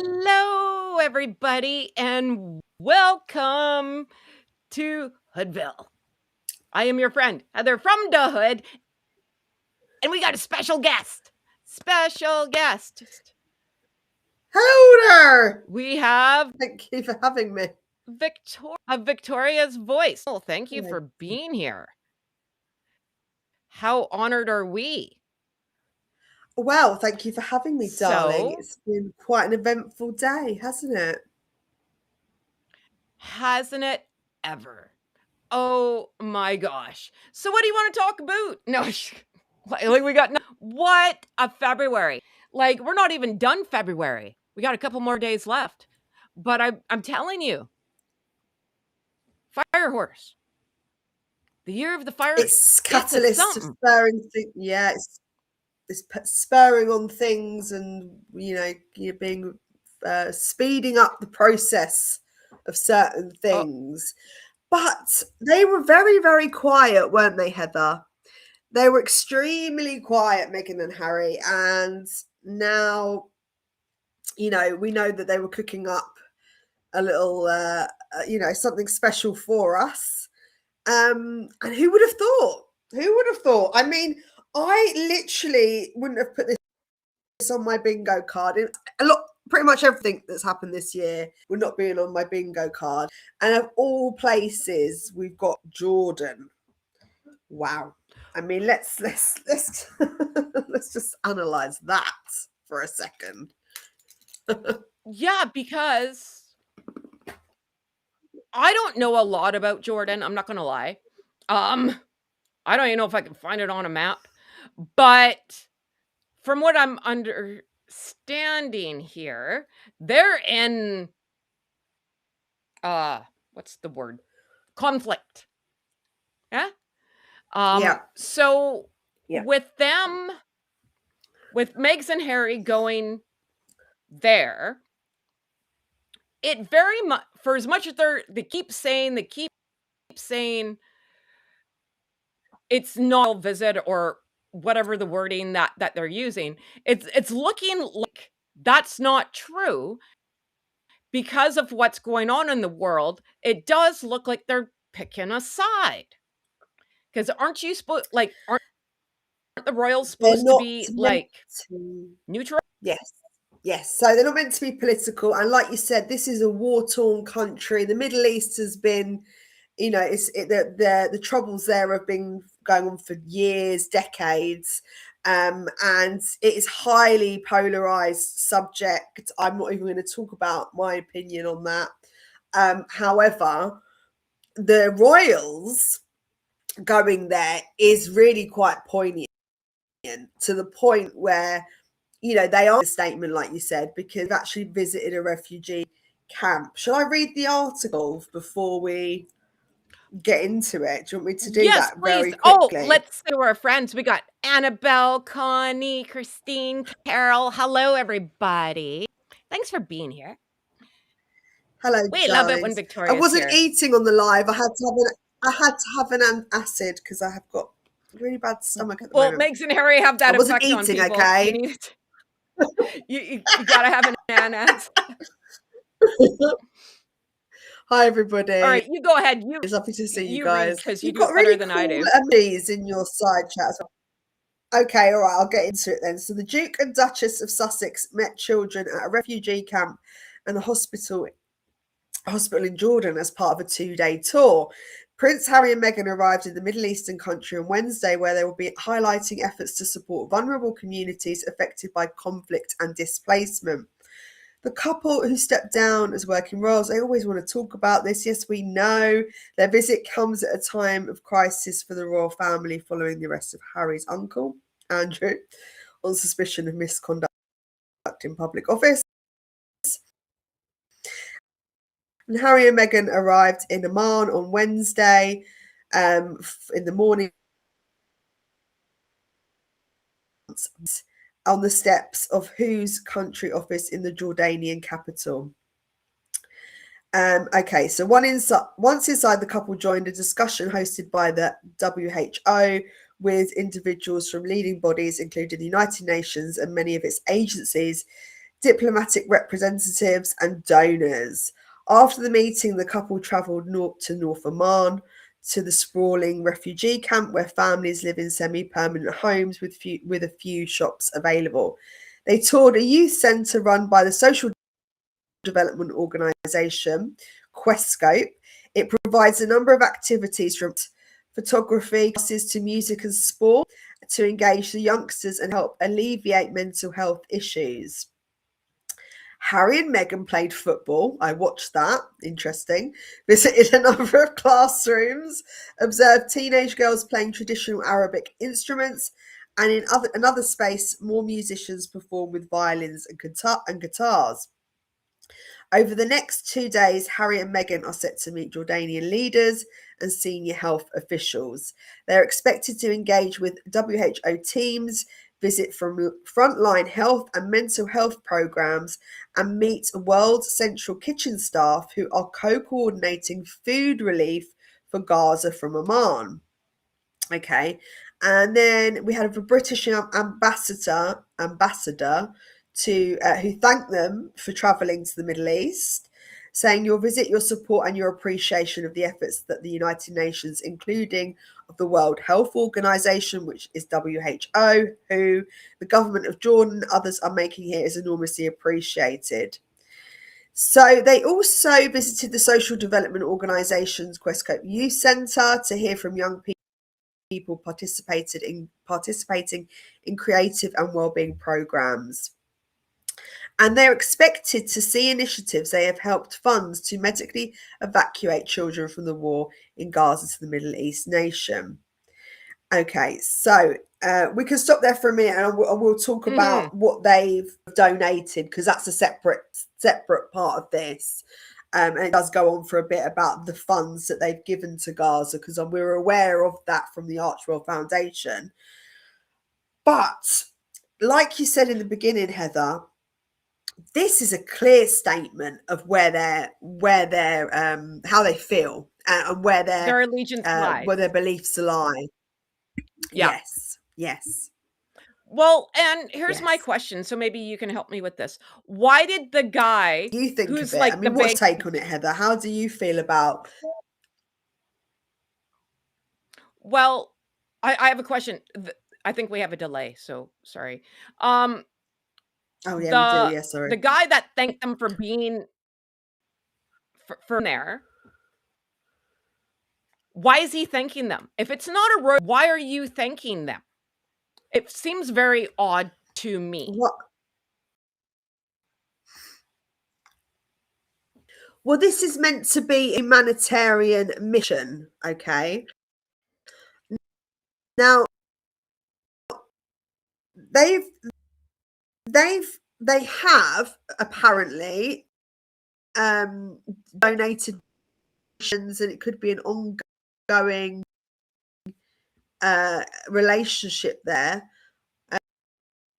Hello, everybody, and welcome to Hooodville. I am your friend, Heather from the Hood, and we got a special guest. Hello there. We have Thank you for having me. Victoria's voice. Oh, thank you for being here. How honored are we? Well, thank you for having me, darling. It's been quite an eventful day, hasn't it? Hasn't it ever? Oh my gosh. So what do you want to talk about? No, like we got what a February. Like we're not even done February. We got a couple more days left. But I'm telling you, fire horse. The year of the fire. It's catalyst to spurring things. Yeah, it's spurring on things, and you're being speeding up the process of certain things. But they were very, very quiet, weren't they, Heather? They were extremely quiet, Meghan and Harry, and now, we know that they were cooking up a little, something special for us. And who would have thought? Who would have thought? I mean, I literally wouldn't have put this on my bingo card. Pretty much everything that's happened this year would not be on my bingo card. And of all places, we've got Jordan. Wow. I mean, let's let's just analyze that for a second. Yeah, because I don't know a lot about Jordan. I'm not going to lie. I don't even know if I can find it on a map. But from what I'm understanding here, they're in what's the word? Conflict. Yeah? So with them, with Meghan and Harry going there, it very much, for as much as they keep saying it's not a visit or whatever the wording that they're using, it's looking like that's not true because of what's going on in the world. It does look like they're picking a side. Because aren't the royals supposed to be neutral? Yes. So they're not meant to be political. And like you said, this is a war-torn country. The Middle East has been, the troubles there have been going on for years, decades. And it is highly polarized subject. I'm not even going to talk about my opinion on that. However, the royals going there is really quite poignant, to the point where, they are a statement, like you said, because they've actually visited a refugee camp. Shall I read the article before we get into it? Do you want me to do that very quickly? Oh, let's do our friends. We got Annabelle, Connie, Christine, Carol. Hello, everybody. Thanks for being here. Hello, we love it when Victoria's I wasn't here. eating on the live. I had to have an acid because I have got really bad stomach at the moment. Well, Meghan and Harry have that effect on people. Okay. You gotta have an acid. Hi, everybody. All right, you go ahead. It's lovely to see you guys. Because you do it better than I do. Emojis in your side chat as well. Okay, all right, I'll get into it then. So the Duke and Duchess of Sussex met children at a refugee camp and a hospital in Jordan as part of a 2-day tour. Prince Harry and Meghan arrived in the Middle Eastern country on Wednesday, where they will be highlighting efforts to support vulnerable communities affected by conflict and displacement. The couple who stepped down as working royals, they always want to talk about this. Yes, we know. Their visit comes at a time of crisis for the royal family following the arrest of Harry's uncle, Andrew, on suspicion of misconduct in public office. And Harry and Meghan arrived in Amman on Wednesday in the morning on the steps of whose country office in the Jordanian capital. Okay, so once inside, the couple joined a discussion hosted by the WHO with individuals from leading bodies, including the United Nations and many of its agencies, diplomatic representatives, and donors. After the meeting, the couple travelled north to North Oman to the sprawling refugee camp where families live in semi-permanent homes with a few shops available. They toured a youth centre run by the social development organisation Questscope. It provides a number of activities from photography classes to music and sport to engage the youngsters and help alleviate mental health issues. Harry and Meghan played football. I watched that. Interesting. Visited a number of classrooms, observed teenage girls playing traditional Arabic instruments, and in another space, more musicians perform with violins and guitars. Over the next 2 days, Harry and Meghan are set to meet Jordanian leaders and senior health officials. They're expected to engage with WHO teams, visit from frontline health and mental health programs, and meet World Central Kitchen staff who are co-coordinating food relief for Gaza from Oman. Okay, and then we had a British ambassador to who thanked them for travelling to the Middle East, saying your visit, your support, and your appreciation of the efforts that the United Nations, including of the World Health Organization, which is WHO, WHO, the government of Jordan, others are making here is enormously appreciated. So they also visited the social development organisation's Questcope Youth Centre to hear from young people participating in creative and wellbeing programs. And they're expected to see initiatives they have helped fund to medically evacuate children from the war in Gaza to the Middle East nation. Okay, so we can stop there for a minute and we'll talk about what they've donated, because that's a separate part of this. And it does go on for a bit about the funds that they've given to Gaza, because we're aware of that from the Archwell Foundation. But like you said in the beginning, Heather, this is a clear statement of where they're how they feel and where their allegiance lies, where their beliefs lie. Yeah. Yes. Well, and here's my question, so maybe you can help me with this. Why did the guy you think who's of it? like I mean, what's your take on it, Heather? How do you feel about? Well, I have a question. I think we have a delay, so sorry. Oh yeah, we do. Yeah, sorry. The guy that thanked them for being for there. Why is he thanking them? If it's not a road, why are you thanking them? It seems very odd to me. What? Well, this is meant to be a humanitarian mission, okay? Now, they have apparently donated missions, and it could be an ongoing relationship there.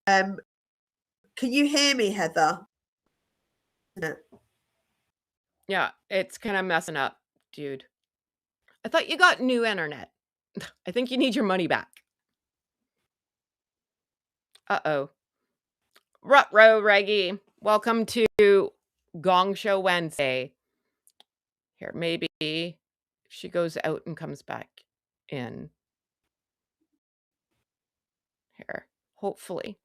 Can you hear me, Heather? Yeah, it's kind of messing up, dude. I thought you got new internet. I think you need your money back. Uh-oh. Ruh-roh, Reggie. Welcome to Gong Show Wednesday. Here, maybe if she goes out and comes back in. Here, hopefully.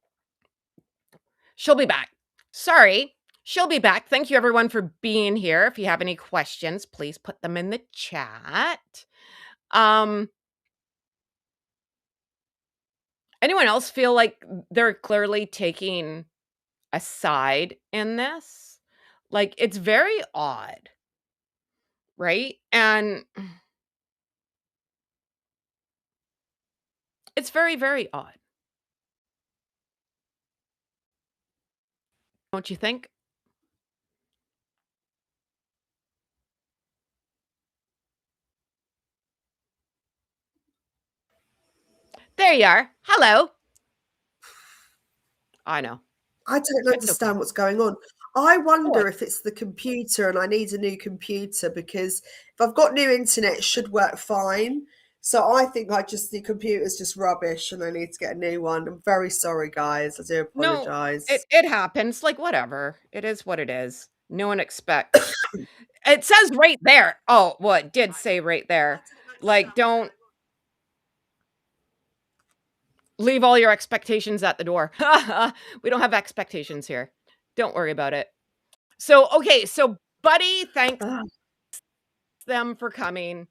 She'll be back. Sorry, she'll be back. Thank you, everyone, for being here. If you have any questions, please put them in the chat. Anyone else feel like they're clearly taking a side in this? Like, it's very odd, right? And it's very, very odd. Don't you think? There you are. Hello. I know. I don't understand what's going on. I wonder if it's the computer and I need a new computer, because if I've got new internet, it should work fine. So I think the computer's just rubbish and I need to get a new one. I'm very sorry, guys. I do No, apologize. it happens, like, whatever. It is what it is. No one expects it says right there. Oh, well, it did say right there, like, "Don't leave all your expectations at the door." We don't have expectations here. Don't worry about it. So, okay, so Buddy thanks Ah. them for coming.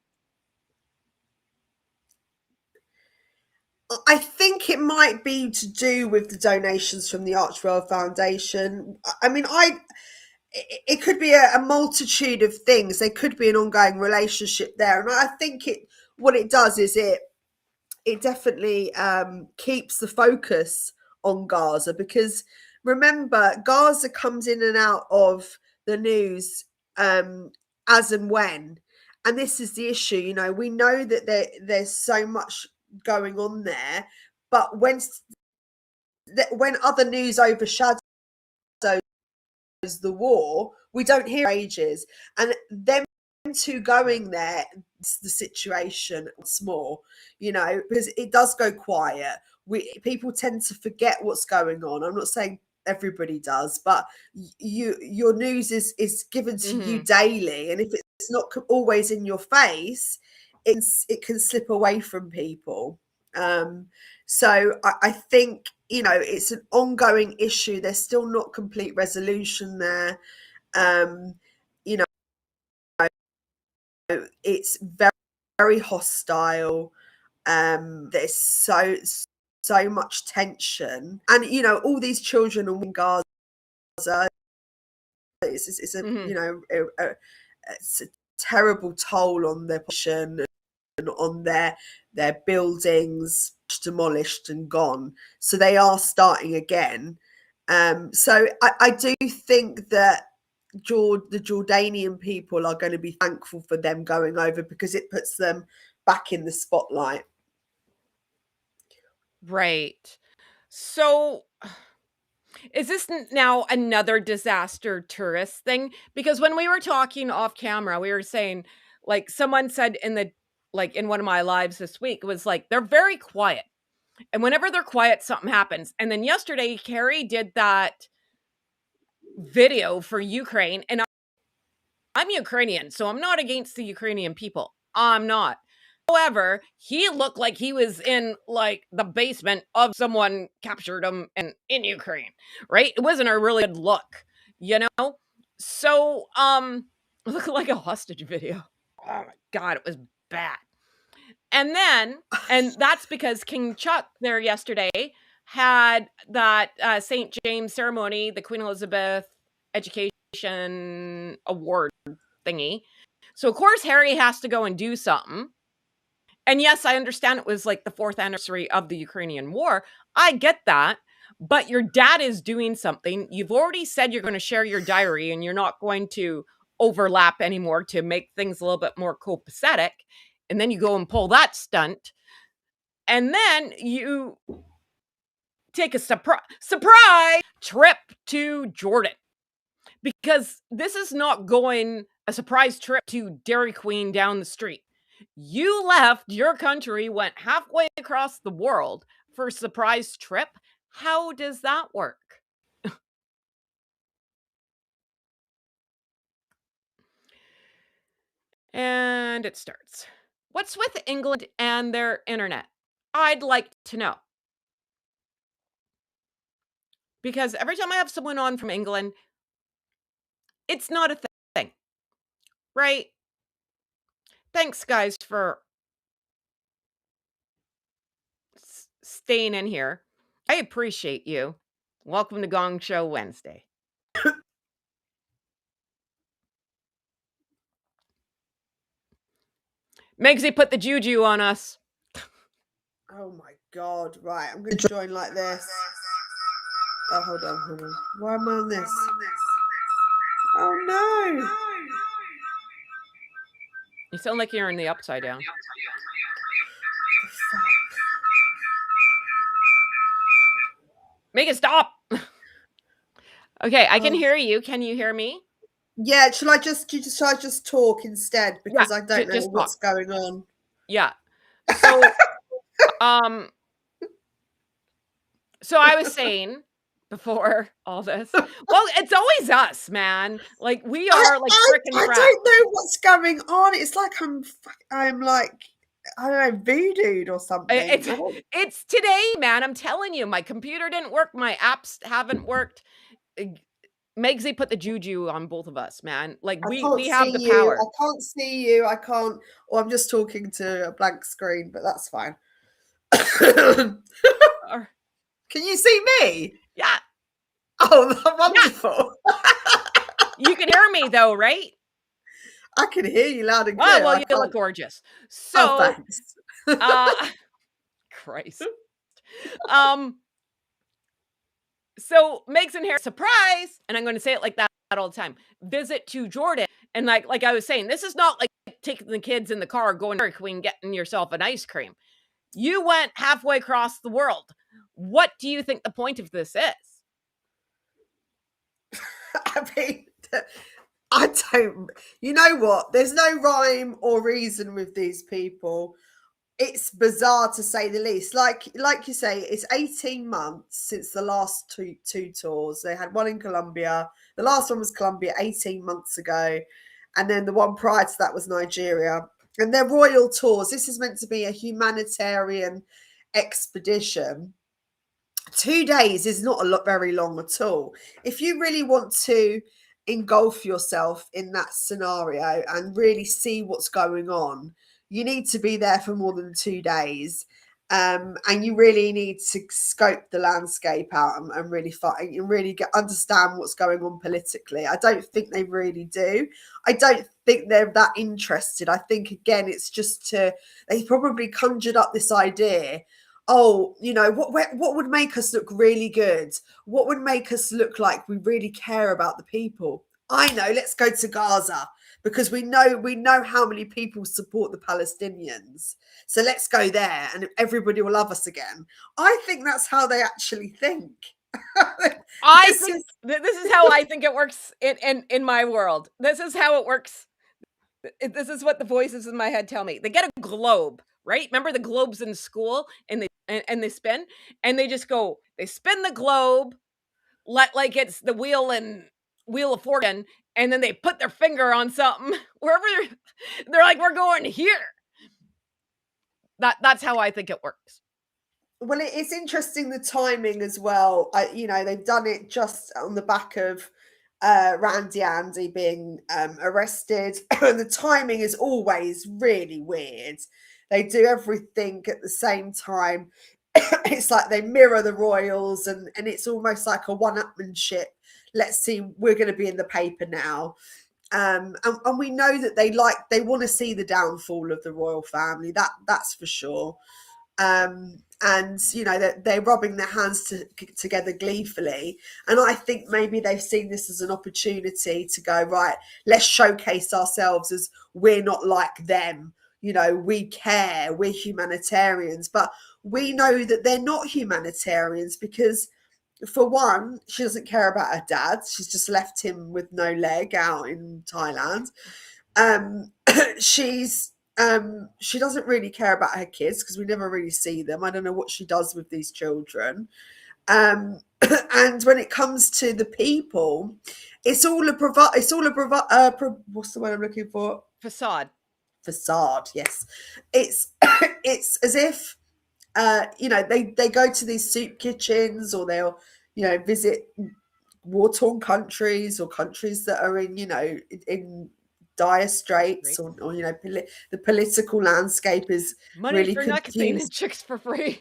I think it might be to do with the donations from the Archwell Foundation. I mean, it could be a multitude of things. There could be an ongoing relationship there, and I think what it does is it definitely keeps the focus on Gaza, because remember, Gaza comes in and out of the news as and when, and this is the issue. We know that there's so much going on there, but when other news overshadows the war, we don't hear ages, and them two going there, the situation once more, because it does go quiet. People tend to forget what's going on. I'm not saying everybody does, but your news is given to you daily, and if it's not always in your face, it can slip away from people. So I think, it's an ongoing issue. There's still not complete resolution there. You know, it's very, very hostile. There's so much tension, and all these children are in Gaza. It's a it's a terrible toll on their population and on their buildings, demolished and gone. So they are starting again. So I do think that the Jordanian people are going to be thankful for them going over, because it puts them back in the spotlight. Right. So, is this now another disaster tourist thing? Because when we were talking off camera, we were saying, like, someone said in one of my lives this week, was like, they're very quiet. And whenever they're quiet, something happens. And then yesterday, Carrie did that video for Ukraine, and I'm Ukrainian, so I'm not against the Ukrainian people. I'm not. However, he looked like he was in, like, the basement of someone captured him in Ukraine, right? It wasn't a really good look, you know? So, it looked like a hostage video. Oh my god, it was bad. And that's because King Chuck there yesterday had that St. James ceremony, the Queen Elizabeth Education Award thingy. So of course Harry has to go and do something. And yes, I understand it was like the 4th anniversary of the Ukrainian war. I get that. But your dad is doing something. You've already said you're going to share your diary and you're not going to overlap anymore to make things a little bit more copacetic. And then you go and pull that stunt. And then you take a surprise trip to Jordan. Because this is not going a surprise trip to Dairy Queen down the street. You left your country, went halfway across the world for a surprise trip. How does that work? And it starts. What's with England and their internet? I'd like to know. Because every time I have someone on from England, it's not a thing, right? Thanks, guys, for staying in here. I appreciate you. Welcome to Gong Show Wednesday. Megsy put the juju on us. Oh my god! Right, I'm going to join like this. Oh, hold on. Why am I on this? Oh no! You sound like you're in the upside down. Make it stop. Okay, I can hear you. Can you hear me? Yeah, shall I just talk instead, because I don't know what's going on? Yeah. So, um, so I was saying before all this, well, it's always us, man. Like, we are like frickin' I trash. don't know what's going on. It's like I'm like, I don't know, voodooed or something. It's I don't. it's today, man. I'm telling you, my computer didn't work. My apps haven't worked. Megsy put the juju on both of us, man. Like I we can't we have see the you. power. I can't see you. I can't. Or I'm just talking to a blank screen, but that's fine. Or- Can you see me? yeah, Oh, yeah. wonderful. You can hear me though, right? I can hear you loud and Oh clear. well, I you look can't. gorgeous. Oh, So, thanks. uh, Christ. Um, so Megs and Harry surprise, and I'm going to say it like that all the time. Visit to Jordan, and like I was saying, this is not like taking the kids in the car going to Dairy Queen getting yourself an ice cream. You went halfway across the world. What do you think the point of this is? I mean, I don't. You know what? There's no rhyme or reason with these people. It's bizarre to say the least. Like you say, it's 18 months since the last two tours. They had one in Colombia. The last one was Colombia 18 months ago, and then the one prior to that was Nigeria. And they're royal tours. This is meant to be a humanitarian expedition. 2 days is not very long at all. If you really want to engulf yourself in that scenario and really see what's going on, you need to be there for more than 2 days. And you really need to scope the landscape out and really fight and really understand what's going on politically. I don't think they really do. I don't think they're that interested. I think again, it's just they probably conjured up this idea. Oh, what would make us look really good? What would make us look like we really care about the people? I know, let's go to Gaza because we know how many people support the Palestinians. So let's go there and everybody will love us again. I think that's how they actually think. I This think is this is how I think it works in my world. This is how it works. This is what the voices in my head tell me. They get a globe, right? Remember the globes in school, and they spin, and they just go. They spin the globe, like it's the Wheel of Fortune, and then they put their finger on something wherever they're like, we're going here. That's how I think it works. Well, it's interesting the timing as well. They've done it just on the back of Randy Andy being arrested, and the timing is always really weird. They do everything at the same time. It's like they mirror the royals, and it's almost like a one-upmanship. Let's see, we're going to be in the paper now. And we know that they want to see the downfall of the royal family. That's for sure. And they're rubbing their hands together gleefully, and I think maybe they've seen this as an opportunity to go, right, let's showcase ourselves as we're not like them. We care, we're humanitarians, but we know that they're not humanitarians because, for one, she doesn't care about her dad. She's just left him with no leg out in Thailand. um she doesn't really care about her kids because we never really see them. I don't know what she does with these children. And when it comes to the people, it's all what's the word I'm looking for? Facade. Facade. Yes. It's it's as if they go to these soup kitchens, or they'll visit war-torn countries, or countries that are in dire straits, Right. or the political landscape is Money really for nicotine and confused. chicks for free.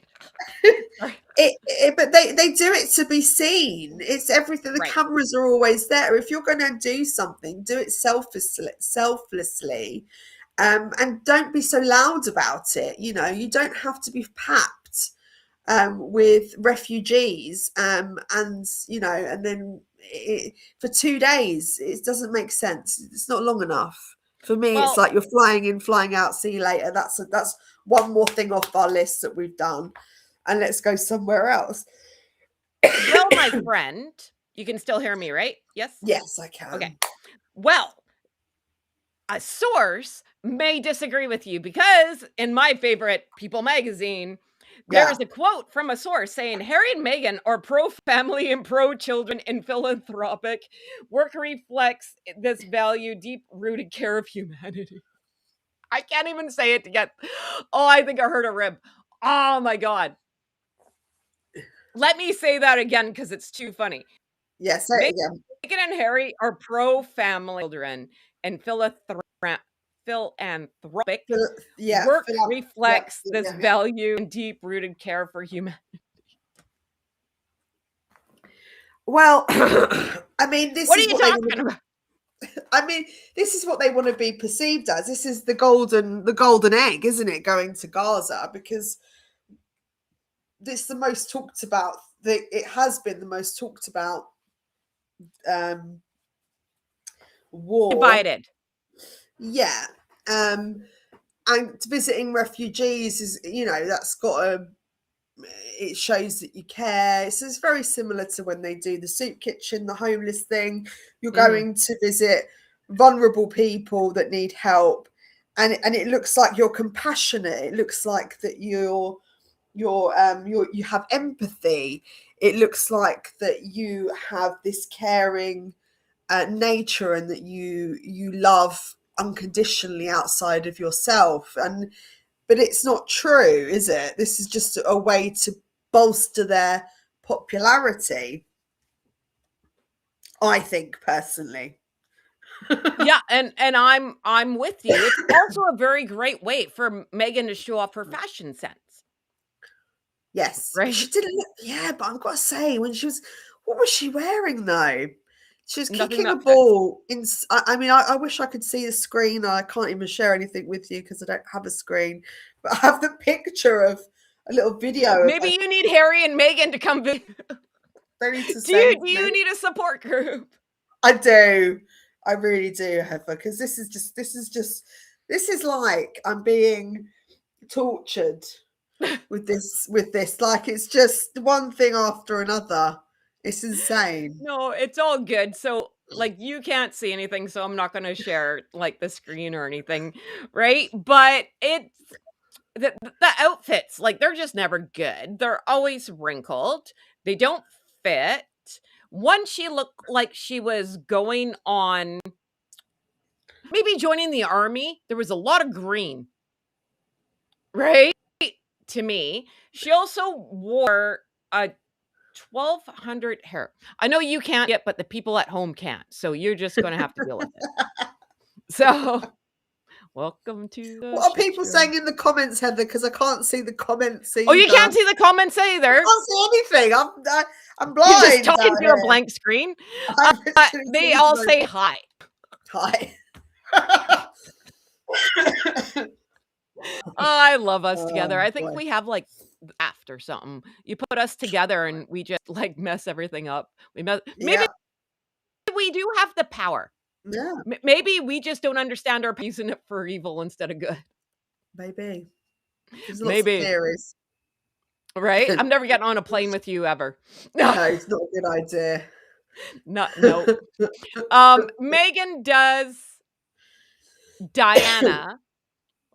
But they do it to be seen. It's everything. The Right. cameras are always there. If you're going to do something, do it selflessly, and don't be so loud about it. You don't have to be papped with refugees, and then for 2 days it doesn't make sense. It's not long enough. For me, it's Well, like you're flying in, flying out, see you later. That's one more thing off our list that we've done, and let's go somewhere else. well, my friend, you can still hear me, right? Yes? Yes, I Okay. can. Well, a source may disagree with you because in my favorite People magazine, there is Yeah. a quote from a source saying Harry and Meghan are pro-family and pro-children and philanthropic. Work reflects this value, deep-rooted care of humanity. I can't even say it to get. Oh, I think I heard a rib. Oh my God. Let me say that again because it's too funny. Yeah, say it again. Meghan and Harry are pro-family children and philanthropic. Yeah, Work yeah, reflects this yeah. value and deep-rooted care for humanity. Well, I mean, this What are is you what they want talking about? I mean, this is what they want to be perceived as. This is the golden egg, isn't it, going to Gaza? Because it's the most talked about. It has been the most talked about war. Divided. Yeah, and visiting refugees is, that's got a. It shows that you care. It's very similar to when they do the soup kitchen, the homeless thing. You're going to visit vulnerable people that need help, and it looks like you're compassionate. It looks like that you have empathy. It looks like that you have this caring nature, and that you love unconditionally outside of yourself. But it's not true, is it? This is just a way to bolster their popularity, I think, personally. Yeah, and I'm with you. It's also a very great way for Meghan to show off her fashion sense. Yes, but she Right? didn't look, yeah, but I've got to say, what was she wearing though? She was Nothing kicking a that fits. ball in. I mean, I wish I could see the screen. I can't even share anything with you because I don't have a screen. But I have the picture of a little video of Maybe her. you need Harry and Meghan to come visit. They need to Do you send do me. you need a support group? I do. I really do, Heather, because this is like I'm being tortured with this. Like, it's just one thing after another. It's insane. No, it's all good. So, like, you can't see anything, so I'm not gonna share, like, the screen or anything, right? But it's the outfits, like, they're just never good. They're always wrinkled. They don't fit. One, she looked like she was going on maybe joining the army. There was a lot of green, right? To me. She also wore a 1,200 hair. I know you can't get, but the people at home can't. So you're just gonna have to deal with it. So, welcome to the What are shit people show. saying in the comments, Heather? Because I can't see the comments Oh, you either. can't see the comments I either. can't see anything. I'm You're just blind talking out to a here. blank screen. I'm literally They talking all to say hi. hi. Oh, I love us together. Oh I think boy. we have like aft or something. You put us together and we just like mess everything up. Maybe Yeah. we do have the power. Yeah. Maybe we just don't understand our using it for evil instead of good. Maybe. There's lots of Maybe. theories. Right? I'm never getting on a plane with you ever. No, it's not a good idea. No. Meghan does Diana.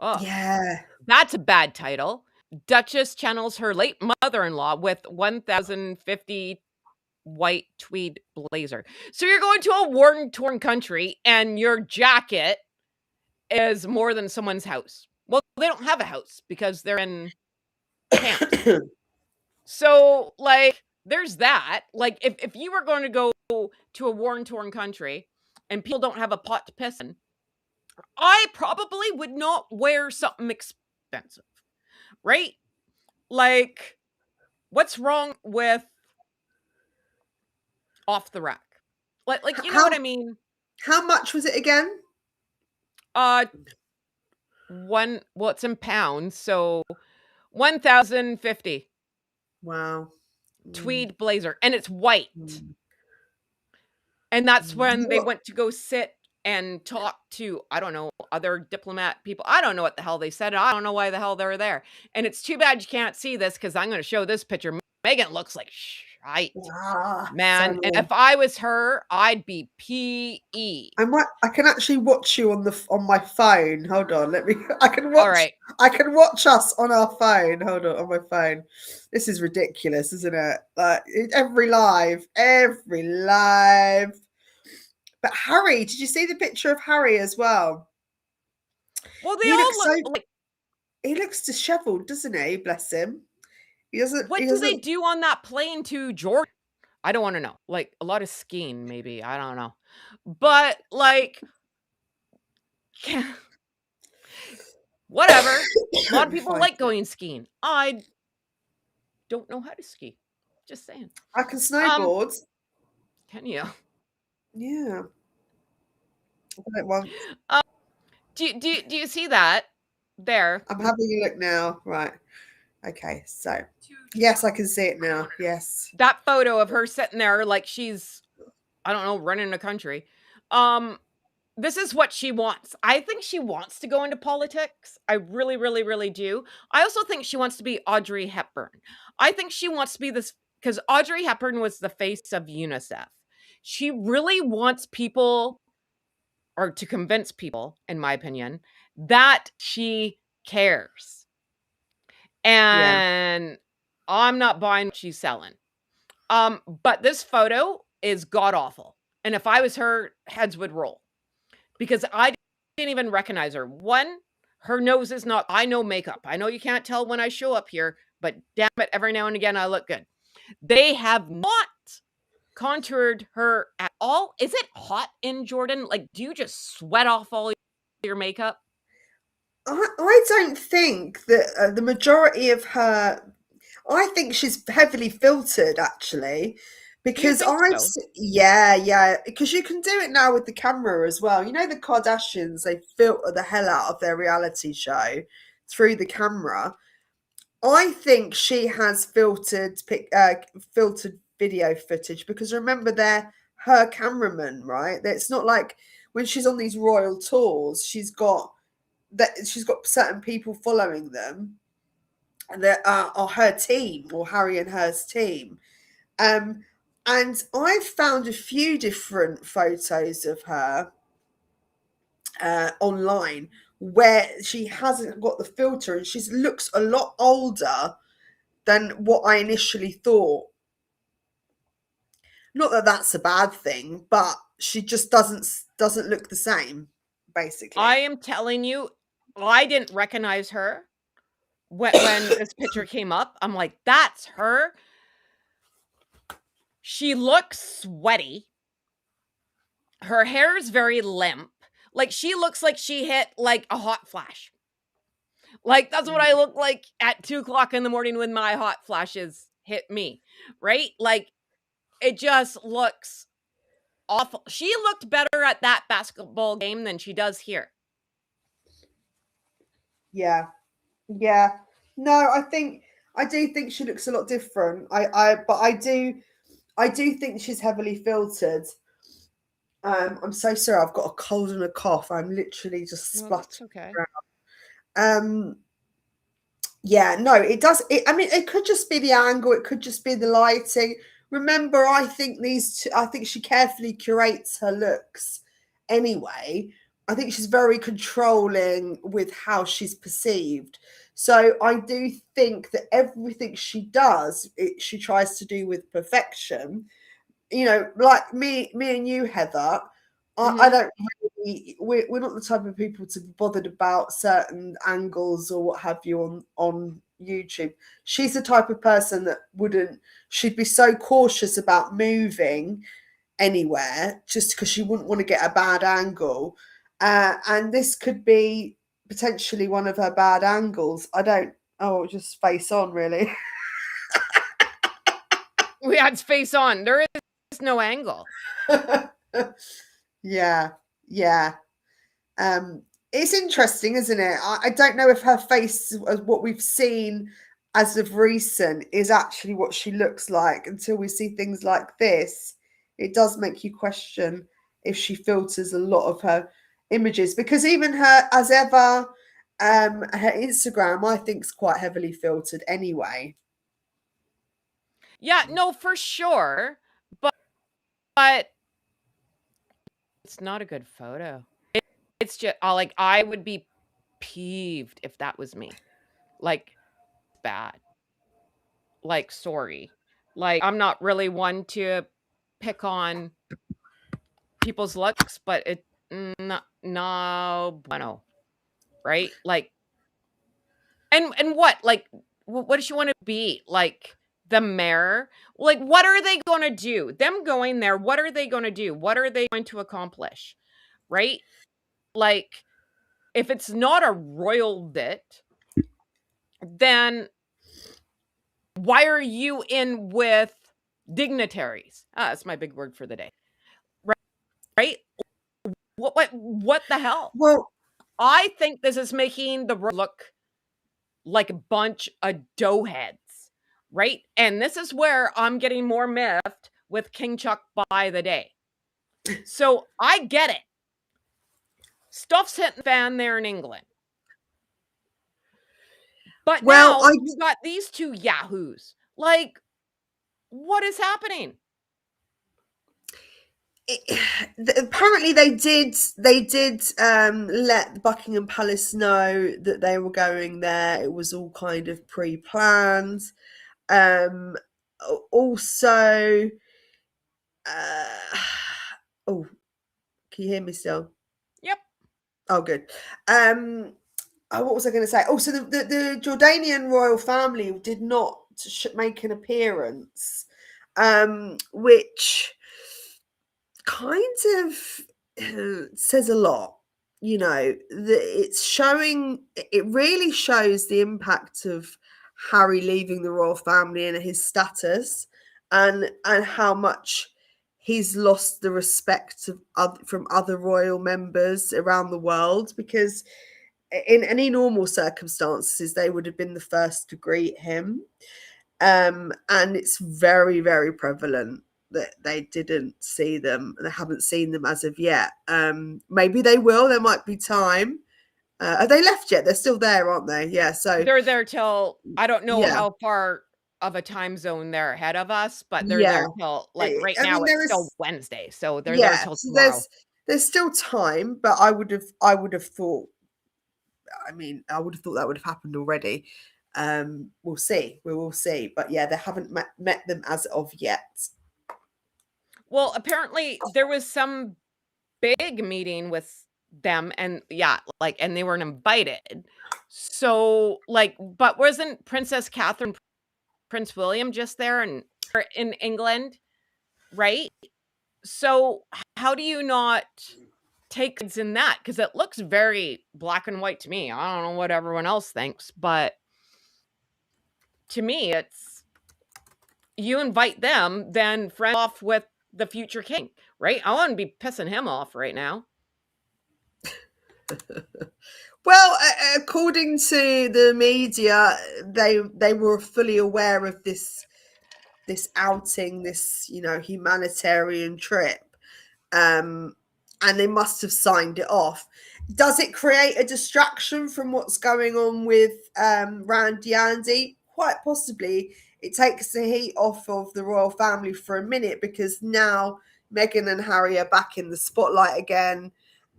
Oh, Yeah. that's a bad title. Duchess channels her late mother-in-law with 1,050 white tweed blazer. So you're going to a war-torn country and your jacket is more than someone's house. Well, they don't have a house because they're in camps. So, like, there's that. Like, if you were going to go to a war-torn country and people don't have a pot to piss in, I probably would not wear something expensive, right? Like, what's wrong with off the rack? Like, you know what How I mean? how much was it again? Uh, well, it's in pounds, so 1,050 Wow. tweed blazer, and it's white. Mm. And that's when they What? went to go sit and talk to, I don't know, other diplomat people. I don't know what the hell they said. I don't know why the hell they're there. And it's too bad you can't see this because I'm going to show this picture. Meghan looks like right, So man, and if I was her, I'd be PE. I can actually watch you on my phone. Hold on, let me. All right. I can watch us on our phone. Hold on my phone. This is ridiculous, isn't it? Like every live. But Harry, did you see the picture of Harry as well? Well, they all look like. He looks disheveled, doesn't he? Bless him. He doesn't. What do they do on that plane to Jordan? I don't want to know. Like a lot of skiing, maybe. I don't know, but like. Whatever. A lot of people like going skiing. I don't know how to ski. Just saying. I can snowboard. Can you? Yeah. I don't want. Do you see that there? I'm having a look now. Right. Okay. So, yes, I can see it now. Yes. That photo of her sitting there like she's, I don't know, running the country. This is what she wants. I think she wants to go into politics. I really, really, really do. I also think she wants to be Audrey Hepburn. I think she wants to be this because Audrey Hepburn was the face of UNICEF. She really wants people, or to convince people, in my opinion, that she cares. And I'm not buying what she's selling. But this photo is god awful. And if I was her, heads would roll. Because I didn't even recognize her. One, her nose is not, I know makeup. I know you can't tell when I show up here, but damn it, every now and again I look good. They have not contoured her at all. Is it hot in Jordan? Like, do you just sweat off all your makeup? I don't think that the majority of her. I think she's heavily filtered, actually, because because you can do it now with the camera as well. You know, the Kardashians, they filter the hell out of their reality show through the camera. I think she has filtered video footage because remember they're her cameraman, right? It's not like when she's on these royal tours, she's got certain people following them that are her team or Harry and her's team. And I've found a few different photos of her online where she hasn't got the filter and she looks a lot older than what I initially thought. Not that that's a bad thing, but she just doesn't look the same, basically. I am telling you, I didn't recognize her when this picture came up. I'm like, that's her. She looks sweaty. Her hair is very limp. Like she looks like she hit like a hot flash. Like that's what I look like at 2:00 in the morning when my hot flashes hit me, right? Like it just looks awful. She looked better at that basketball game than she does here. Yeah. No, I do think she looks a lot different. But I do think she's heavily filtered. I'm so sorry. I've got a cold and a cough. I'm literally just spluttering. Okay. Yeah, no, it does. I mean, it could just be the angle. It could just be the lighting. Remember, I think she carefully curates her looks anyway. I think she's very controlling with how she's perceived. So I do think that everything she does, she tries to do with perfection. You know, like me and you, Heather. I don't really, we're not the type of people to be bothered about certain angles or what have you on YouTube. She's the type of person that she'd be so cautious about moving anywhere just because she wouldn't want to get a bad angle. And this could be potentially one of her bad angles. Just face on, really. We had face on. There is no angle. Yeah. It's interesting, isn't it? I don't know if her face, what we've seen as of recent, is actually what she looks like until we see things like this. It does make you question if she filters a lot of her images, because even her as ever, her Instagram, I think, is quite heavily filtered anyway. Yeah, no, for sure. But it's not a good photo. It's just like, I would be peeved if that was me. Like, bad. Like, sorry. Like, I'm not really one to pick on people's looks, but no bueno, right? Like, and what? Like, what does she wanna be? Like, the mayor? Like, what are they gonna do? Them going there, what are they gonna do? What are they going to accomplish? Right? Like, if it's not a royal bit, then why are you in with dignitaries? Ah, that's my big word for the day. Right? What the hell? Well, I think this is making the royals look like a bunch of doughheads, right? And this is where I'm getting more miffed with King Chuck by the day. So I get it. Stuff's hitting the fan there in England. But well, now I you got these two yahoos. Like, what is happening? apparently they did let Buckingham Palace know that they were going there. It was all kind of pre-planned. Um, also, uh, oh, can you hear me still? Yep. Oh, good. What was I going to say? Oh, so the Jordanian royal family did not make an appearance, which kind of says a lot. You know, it's showing. It really shows the impact of Harry leaving the royal family and his status, and how much he's lost the respect from other royal members around the world, because in any normal circumstances they would have been the first to greet him, and it's very, very prevalent that they didn't see them, and they haven't seen them as of yet. Maybe they will. There might be time. Are they left yet? They're still there, aren't they? Yeah. So They're there till, I don't know yeah, how far of a time zone they're ahead of us, but they're yeah. there till, like, right I now mean, it's there still is, Wednesday, so they're there yeah. till So tomorrow. there's still time, but I would have thought. I mean, I would have thought that would have happened already. We'll see. We will see. But yeah, they haven't met them as of yet. Well, apparently there was some big meeting with them, and yeah, like, and they weren't invited. So, like, but wasn't Princess Catherine, Prince William just there and or in England, right? So, how do you not take sides in that? Because it looks very black and white to me. I don't know what everyone else thinks, but to me, it's you invite them, then friend off with the future king, right? I wouldn't be pissing him off right now. Well, according to the media, they were fully aware of this outing, this humanitarian trip, um, and they must have signed it off. Does it create a distraction from what's going on with Randy Andy? Quite possibly. It takes the heat off of the royal family for a minute, because now Meghan and Harry are back in the spotlight again,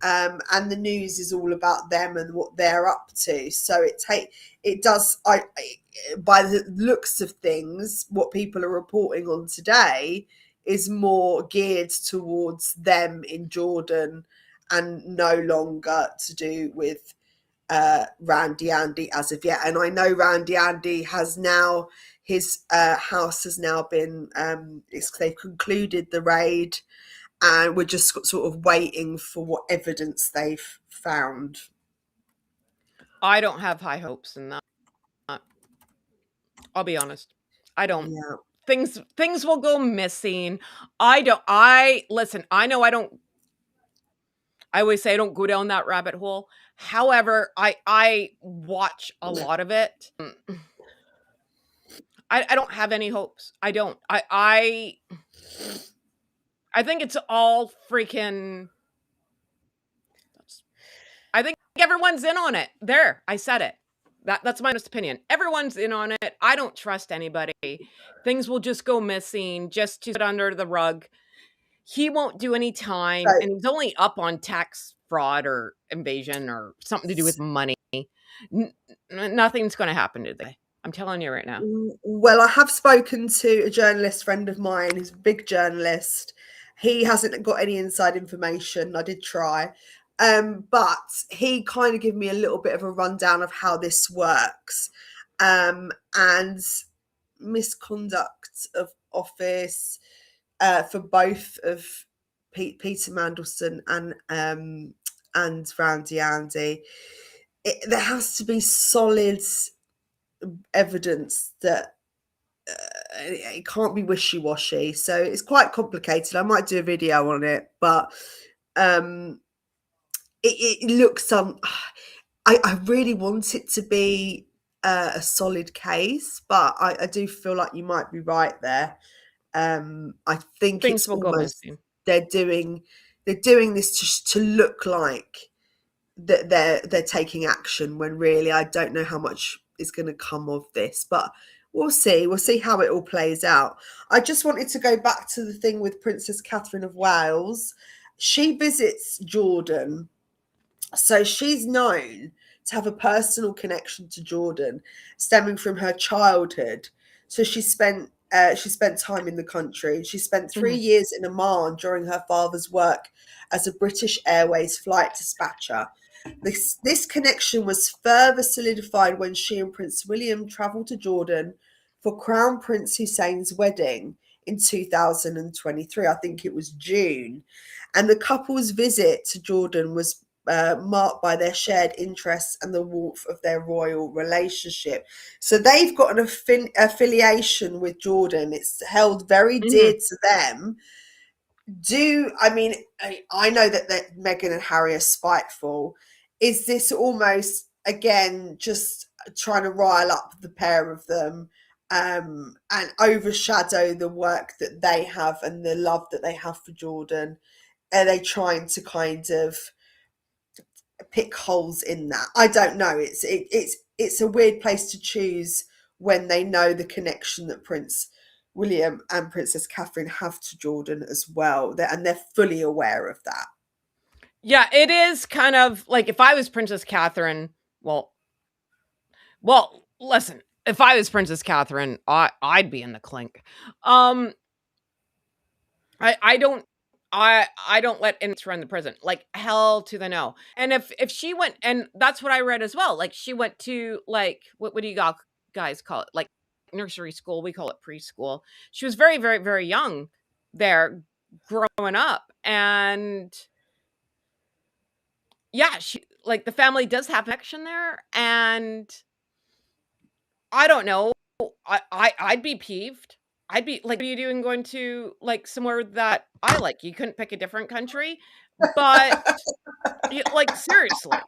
and the news is all about them and what they're up to. So it does. By the looks of things, what people are reporting on today is more geared towards them in Jordan, and no longer to do with Randy Andy as of yet. And I know Randy Andy has now, his house has now been, they've concluded the raid, and we're just sort of waiting for what evidence they've found. I don't have high hopes in that. I'll be honest. I don't. Yeah. Things will go missing. I listen, I know I always say I don't go down that rabbit hole. However, I watch a lot of it. I don't have any hopes. I don't. I think it's all freaking I think everyone's in on it. There, I said it. That's my honest opinion. Everyone's in on it. I don't trust anybody. Things will just go missing just to put under the rug. He won't do any time, So and he's only up on tax fraud or invasion or something to do with money. Nothing's going to happen today. I'm telling you right now. well, I have spoken to a journalist friend of mine who's a big journalist. He hasn't got any inside information. I did try. But he kind of gave me a little bit of a rundown of how this works. And misconduct of office for both of Peter Mandelson and Randy Andy. There has to be solid evidence that it can't be wishy-washy. So it's quite complicated. I might do a video on it, but it looks I really want it to be a solid case, but I do feel like you might be right there. I think Things it's will go almost missing. they're doing this just to look like that they're taking action, when really I don't know how much is going to come of this, but we'll see how it all plays out. I just wanted to go back to the thing with Princess Catherine of Wales. She visits Jordan, so she's known to have a personal connection to Jordan stemming from her childhood. So she spent time in the country. She spent 3 years in Oman during her father's work as a British Airways flight dispatcher. This connection was further solidified when she and Prince William travelled to Jordan for Crown Prince Hussein's wedding in 2023. I think it was June. And the couple's visit to Jordan was marked by their shared interests and the warmth of their royal relationship. So they've got an affiliation with Jordan. It's held very dear to them. I know that Meghan and Harry are spiteful. Is this almost, again, just trying to rile up the pair of them and overshadow the work that they have and the love that they have for Jordan? Are they trying to kind of pick holes in that? I don't know. It's a weird place to choose when they know the connection that Prince William and Princess Catherine have to Jordan as well, and they're fully aware of that. Yeah, it is kind of like if I was Princess Catherine, well, listen, if I was Princess Catherine, I'd be in the clink. I don't I don't let inmates run the prison. Like hell to the no. And if she went, and that's what I read as well. Like she went to like what do you guys call it? Like nursery school. We call it preschool. She was very, very, very young there growing up. And yeah, she like the family does have connection there. And I don't know. I'd be peeved. I'd be like, what are you doing going to like somewhere that I like? You couldn't pick a different country, but like seriously,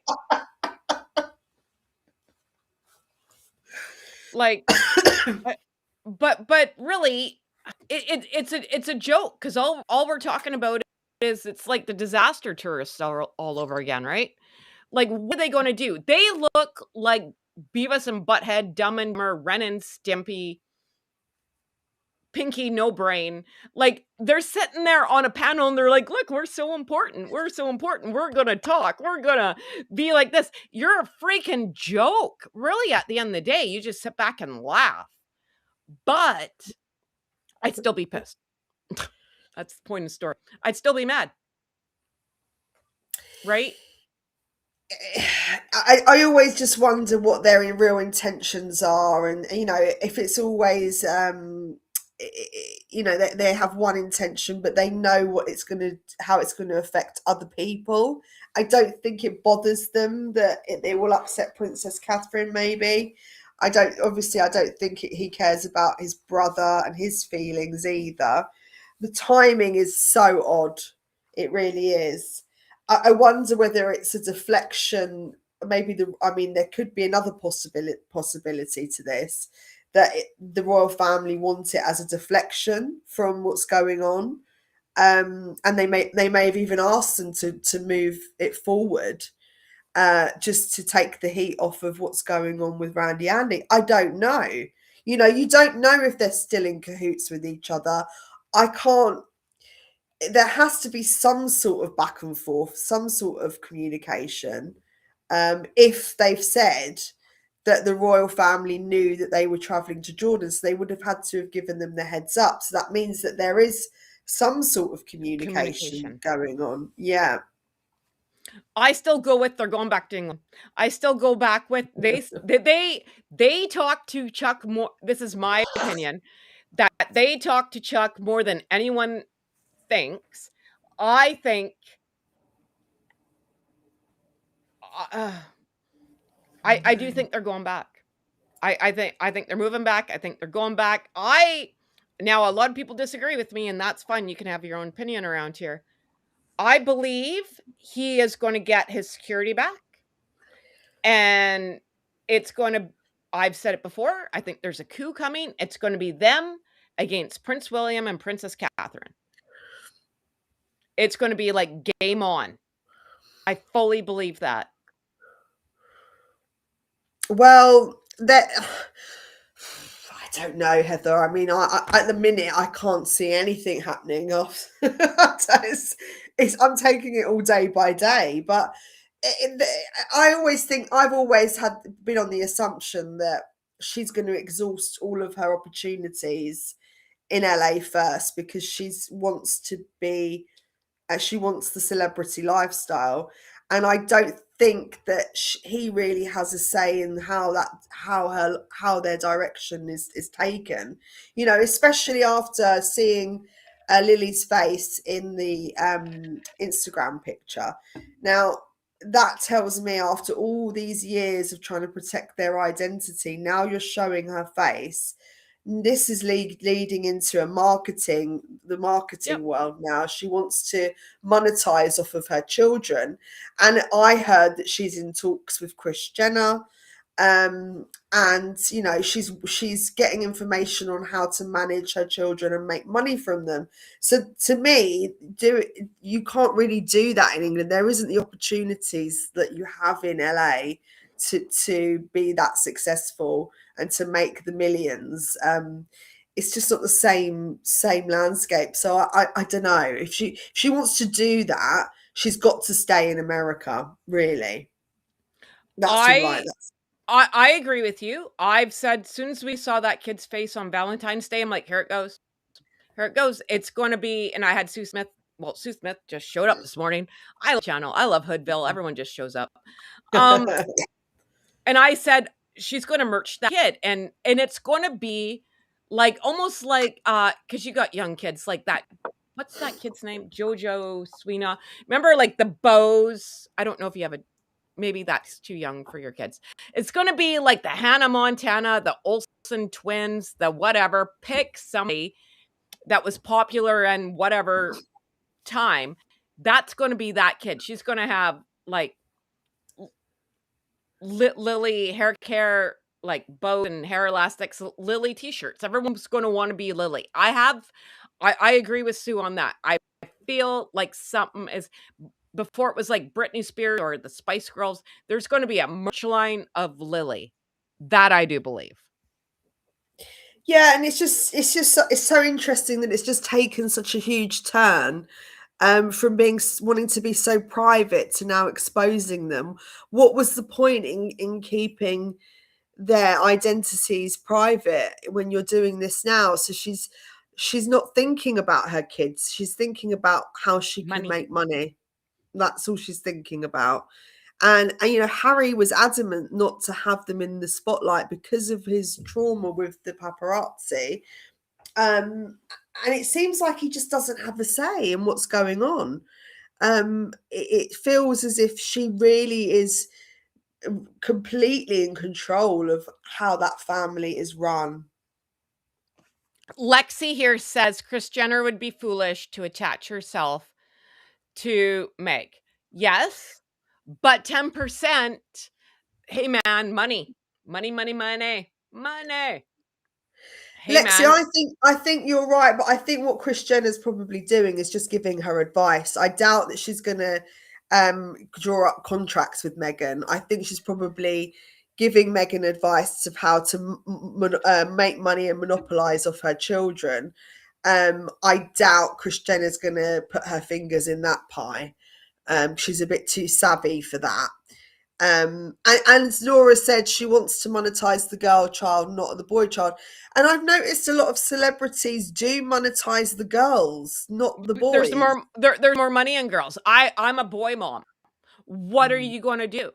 like, but really, it's a joke because all we're talking about is it's like the disaster tourists all over again, right? Like, what are they going to do? They look like Beavis and Butthead, Dumb and Dumber, Ren and Stimpy, Pinky No Brain. Like they're sitting there on a panel and they're like, look, we're so important. We're so important. We're going to talk. We're going to be like this. You're a freaking joke. Really, at the end of the day, you just sit back and laugh. But I'd still be pissed. That's the point of the story. I'd still be mad. Right? I always just wonder what their real intentions are, and if it's always they have one intention, but they know how it's going to affect other people. I don't think it bothers them that it will upset Princess Catherine. Maybe I don't think he cares about his brother and his feelings either. The timing is so odd. It really is. I wonder whether it's a deflection. Maybe there could be another possibility to this, that the royal family want it as a deflection from what's going on, and they may have even asked them to move it forward. just to take the heat off of what's going on with Randy Andy. I don't know. You know, you don't know if they're still in cahoots with each other. I can't. There has to be some sort of back and forth, some sort of communication. If they've said that the royal family knew that they were traveling to Jordan, so they would have had to have given them the heads up. So that means that there is some sort of communication Communication. going on. Yeah. I still go with they're going back to England. I still go back with they talk to Chuck more. This is my opinion that they talk to Chuck more than anyone thinks. I think uh, I do think they're going back. I think they're moving back. I think they're going back. I now a lot of people disagree with me, and that's fine. You can have your own opinion around here. I believe he is going to get his security back, and it's going to. I've said it before. I think there's a coup coming. It's going to be them against Prince William and Princess Catherine. It's going to be like game on. I fully believe that. Well, that I don't know, Heather. I mean, at the minute I can't see anything happening. I'm taking it all day by day, but I always think I've always had been on the assumption that she's going to exhaust all of her opportunities in LA first because she wants the celebrity lifestyle, and I don't think that he really has a say in how their direction is taken. You know, especially after seeing Lily's face in the Instagram picture. Now, that tells me after all these years of trying to protect their identity, now you're showing her face. This is leading into the marketing Yep. world now. She wants to monetize off of her children. And I heard that she's in talks with Kris Jenner. And you know, she's getting information on how to manage her children and make money from them. So to me, you can't really do that in England. There isn't the opportunities that you have in LA to be that successful and to make the millions. It's just not the same landscape. So I don't know if she wants to do that. She's got to stay in America. Really, that's right. I I agree with you. I've said as soon as we saw that kid's face on Valentine's Day, I'm like, here it goes. Here it goes. It's going to be, and I had Sue Smith. Well, Sue Smith just showed up this morning. I love channel. I love Hooodville. Everyone just shows up. Um, and I said she's going to merch that kid, and it's going to be like almost like because you got young kids like that. What's that kid's name? Jojo Swina. Remember, like the bows. I don't know if you have a. Maybe that's too young for your kids. It's going to be like the Hannah Montana, the Olsen twins, the whatever. Pick somebody that was popular and whatever time. That's going to be that kid. She's going to have like Lily hair care, like bows and hair elastics, Lily t-shirts. Everyone's going to want to be Lily. I agree with Sue on that. I feel like something is before it was like Britney Spears or the Spice Girls. There's going to be a merch line of Lily. That I do believe. Yeah, and it's so interesting that it's just taken such a huge turn from wanting to be so private to now exposing them. What was the point in keeping their identities private when you're doing this now? So she's not thinking about her kids. She's thinking about how she can Money. make money. That's all she's thinking about. And you know, Harry was adamant not to have them in the spotlight because of his trauma with the paparazzi. And it seems like he just doesn't have a say in what's going on. It feels as if she really is completely in control of how that family is run. Lexi here says Kris Jenner would be foolish to attach herself to Meg. Yes, but 10%, hey man, money. Money, money, money. Money. Hey Lexi, man. I think you're right, but I think what Kris Jenner's probably doing is just giving her advice. I doubt that she's gonna draw up contracts with Meghan. I think she's probably giving Meghan advice of how to make money and monopolize off her children. I doubt Kris Jenner's going to put her fingers in that pie. She's a bit too savvy for that. And Laura said she wants to monetize the girl child, not the boy child. And I've noticed a lot of celebrities do monetize the girls, not the boys. There's more money in girls. I'm a boy mom. What are you going to do?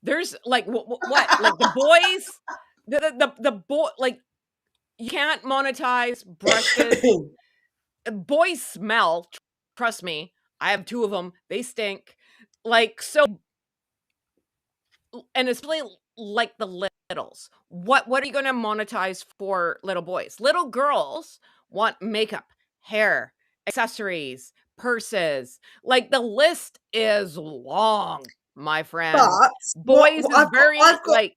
There's like what? Like the boys, the boy, like you can't monetize brushes. Boys smell. Trust me. I have 2 of them. They stink. Like so, and especially like the littles. What are you going to monetize for little boys? Little girls want makeup, hair, accessories, purses. Like the list is long, my friend. But Boys is very like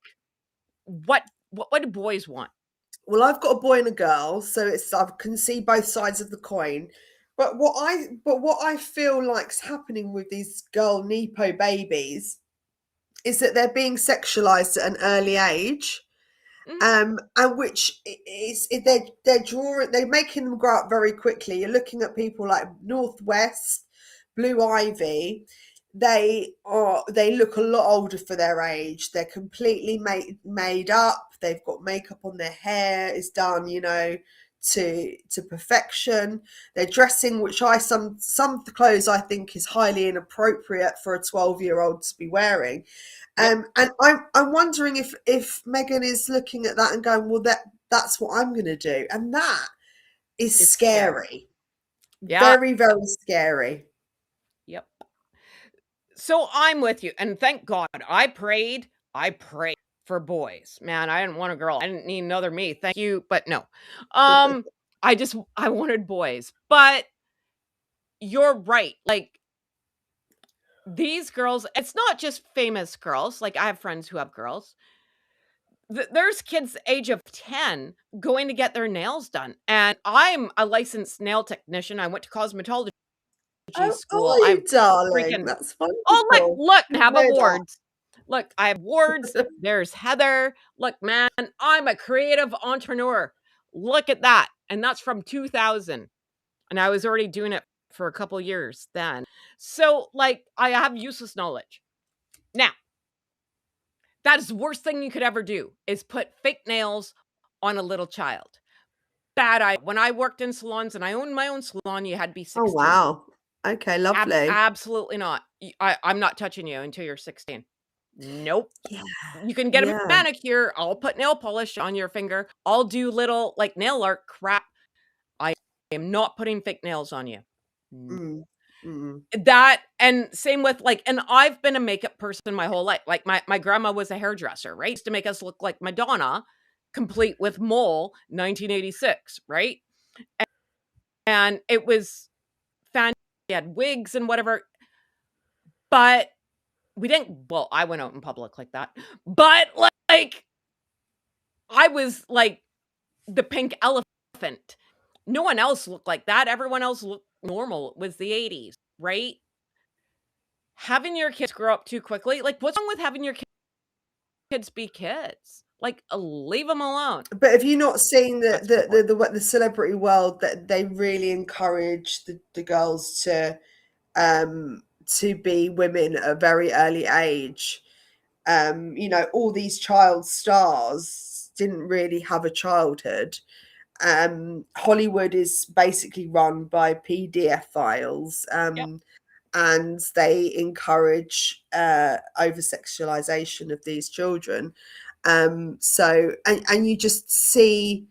what do boys want? Well, I've got a boy and a girl, so I can see both sides of the coin. But what I feel like's happening with these girl Nepo babies is that they're being sexualized at an early age. And which is they're making them grow up very quickly. You're looking at people like Northwest, Blue Ivy. They look a lot older for their age. They're completely made up. They've got makeup on, their hair is done, to perfection. They're dressing, which some clothes I think is highly inappropriate for a 12-year-old to be wearing. And I'm wondering if Meghan is looking at that and going, well, that's what I'm going to do, and that is scary. Yeah. Very, very scary. Yep. So I'm with you, and thank God I prayed for boys. Man, I didn't want a girl. I didn't need another me. Thank you, but no. I wanted boys. But you're right. Like these girls, it's not just famous girls. Like I have friends who have girls. There's kids age of 10 going to get their nails done. And I'm a licensed nail technician. I went to cosmetology school. Oh, you darling. That's wonderful. Oh, look, I have awards. Look, I have awards. There's Heather. Look, man, I'm a creative entrepreneur. Look at that. And that's from 2000. And I was already doing it for a couple years then. So, like, I have useless knowledge. Now, that is the worst thing you could ever do is put fake nails on a little child. Bad idea. When I worked in salons and I owned my own salon, you had to be 16. Oh, wow. Okay, lovely. Absolutely not. I'm not touching you until you're 16. Nope. Yeah. You can get a manicure. I'll put nail polish on your finger. I'll do little like nail art crap. I am not putting fake nails on you. That, and same with like, and I've been a makeup person my whole life. Like my grandma was a hairdresser, right? Used to make us look like Madonna, complete with mole, 1986, right? And it was fantastic. We had wigs and whatever. But we didn't, well, I went out in public like that. But like, I was like the pink elephant. No one else looked like that. Everyone else looked normal. It was the 80s, right? Having your kids grow up too quickly, like what's wrong with having your kids be kids? Like leave them alone. But have you not seen the celebrity world that they really encourage the girls to be women at a very early age? All these child stars didn't really have a childhood. Hollywood is basically run by PDF files. And they encourage over sexualization of these children. So you just see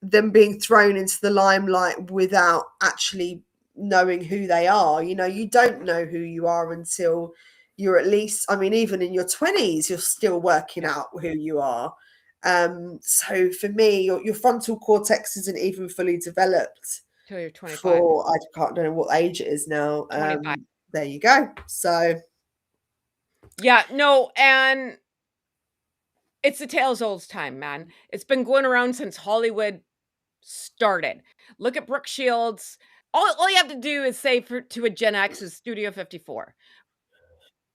them being thrown into the limelight without actually knowing who they are. You don't know who you are until you're at least, I mean, even in your 20s, you're still working out who you are. So for me, your frontal cortex isn't even fully developed. Till you're 25. I don't know what age it is now. 25. There you go. So yeah, no, and it's the tale as old as time, man. It's been going around since Hollywood started. Look at Brooke Shields. All you have to do is say to a Gen X is Studio 54.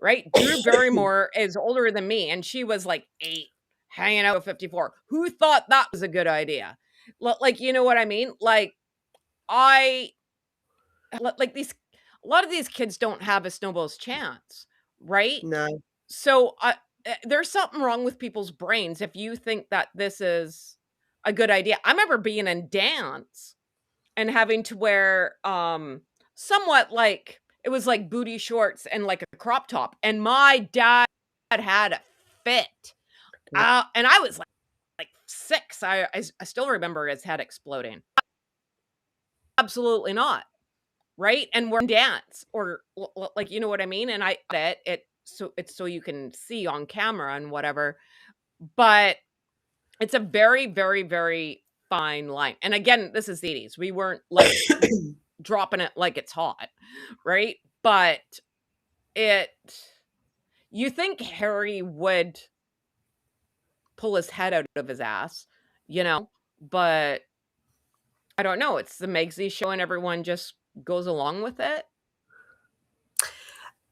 right? Drew Barrymore is older than me, and she was like 8, hanging out with 54. Who thought that was a good idea? Like, you know what I mean? Like, I like these a lot of these kids don't have a snowball's chance, right? No. So, there's something wrong with people's brains if you think that this is a good idea. I remember being in dance and having to wear, somewhat like it was like booty shorts and like a crop top, and my dad had a fit. Yeah. And I was like 6. I still remember his head exploding. Absolutely not. Right? And we're in dance or like, you know what I mean? And I get it so it's so you can see on camera and whatever, but it's a very, very, very fine line. And again, this is the 80s. We weren't like dropping it like it's hot, right? But it you think Harry would pull his head out of his ass, you know, but I don't know. It's the Megsy show and everyone just goes along with it.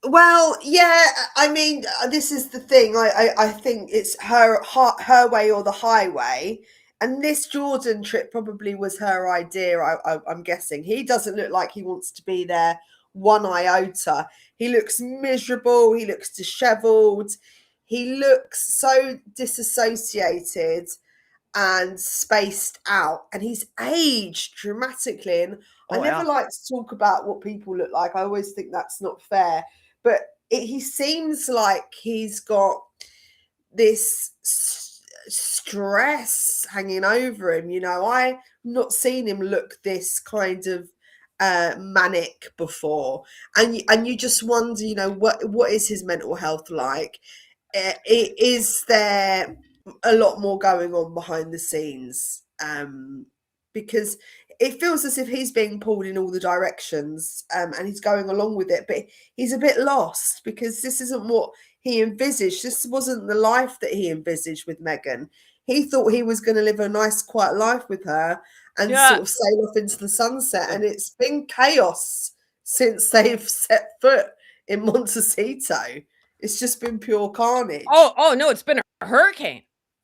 Well, yeah, I mean, this is the thing. I think it's her way or the highway. And this Jordan trip probably was her idea, I'm guessing. He doesn't look like he wants to be there one iota. He looks miserable. He looks disheveled. He looks so disassociated and spaced out, and he's aged dramatically. And I Oh never yeah. like to talk about what people look like. I always think that's not fair, but he seems like he's got this stress hanging over him. I've not seen him look this kind of manic before, and you just wonder, what is his mental health like? Is there a lot more going on behind the scenes? Because it feels as if he's being pulled in all the directions, and he's going along with it, but he's a bit lost because this isn't what he envisaged. This wasn't the life that he envisaged with Meghan. He thought he was going to live a nice, quiet life with her and Yeah. sort of sail off into the sunset, and it's been chaos since they've set foot in Montecito. It's just been pure carnage. Oh no, it's been a hurricane,